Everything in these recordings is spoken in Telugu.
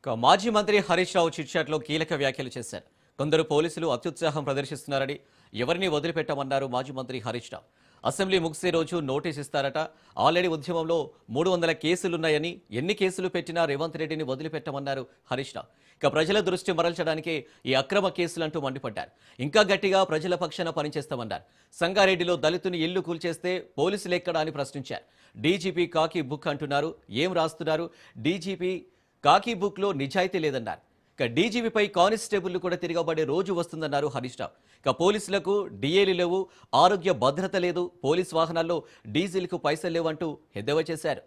మాజీ మంత్రి హరీష్ రావు చిట్చాట్లో కీలక వ్యాఖ్యలు చేశారు. కొందరు పోలీసులు అత్యుత్సాహం ప్రదర్శిస్తున్నారని, ఎవరిని వదిలిపెట్టమన్నారు మాజీ మంత్రి హరీష్ రావు. అసెంబ్లీ ముగిసే రోజు నోటీస్ ఇస్తారట. ఆల్రెడీ ఉద్యమంలో 300 కేసులున్నాయని, ఎన్ని కేసులు పెట్టినా రేవంత్ రెడ్డిని వదిలిపెట్టమన్నారు హరీష్ రావు. ప్రజల దృష్టి మరల్చడానికే ఈ అక్రమ కేసులంటూ మండిపడ్డారు. ఇంకా గట్టిగా ప్రజల పక్షాన పనిచేస్తామన్నారు. సంగారెడ్డిలో దళితుని ఇల్లు కూల్చేస్తే పోలీసులు ఎక్కడా అని ప్రశ్నించారు. డీజీపీ కాకి బుక్ అంటున్నారు, ఏం రాస్తున్నారు? డీజీపీ కాకి బుక్ లో నిజాయితీ లేదన్నారు. డీజీపీపై కానిస్టేబుల్లు కూడా తిరగబడే రోజు వస్తుందన్నారు హరీష్ రావు. పోలీసులకు డిఏలు లేవు, ఆరోగ్య భద్రత లేదు, పోలీస్ వాహనాల్లో డీజిల్కు పైసలు లేవంటూ ఎద్దేవా చేశారు.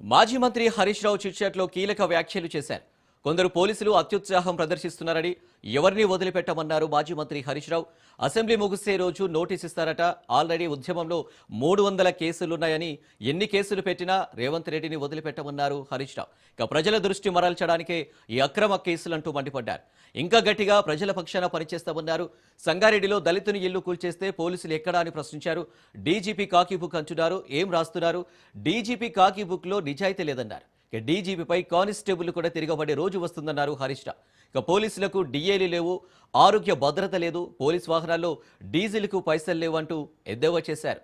మాజీ మంత్రి హరీష్ రావు చిట్చాట్లో కీలక వ్యాఖ్యలు చేశారు. కొందరు పోలీసులు అత్యుత్సాహం ప్రదర్శిస్తున్నారని, ఎవరిని వదిలిపెట్టమన్నారు మాజీ మంత్రి హరీష్ రావు. అసెంబ్లీ ముగిసే రోజు నోటీస్ ఇస్తారట. ఆల్రెడీ ఉద్యమంలో 300 కేసులున్నాయని, ఎన్ని కేసులు పెట్టినా రేవంత్ రెడ్డిని వదిలిపెట్టమన్నారు హరీష్ రావు. ప్రజల దృష్టి మరల్చడానికే ఈ అక్రమ కేసులంటూ మండిపడ్డారు. ఇంకా గట్టిగా ప్రజల పక్షాన పనిచేస్తామన్నారు. సంగారెడ్డిలో దళితుని ఇల్లు కూల్చేస్తే పోలీసులు ఎక్కడా అని ప్రశ్నించారు. డీజీపీ కాకి బుక్ అంటున్నారు, ఏం రాస్తున్నారు? డీజీపీ కాకి బుక్ లో నిజాయితీ లేదన్నారు. డీజీపీపై కానిస్టేబుల్ కూడా తిరగబడే రోజు వస్తుందన్నారు హరీష్ రావు. పోలీసులకు డిఏలు లేవు, ఆరోగ్య భద్రత లేదు, పోలీస్ వాహనాల్లో డీజిల్కు పైసలు లేవంటూ ఎద్దేవా చేశారు.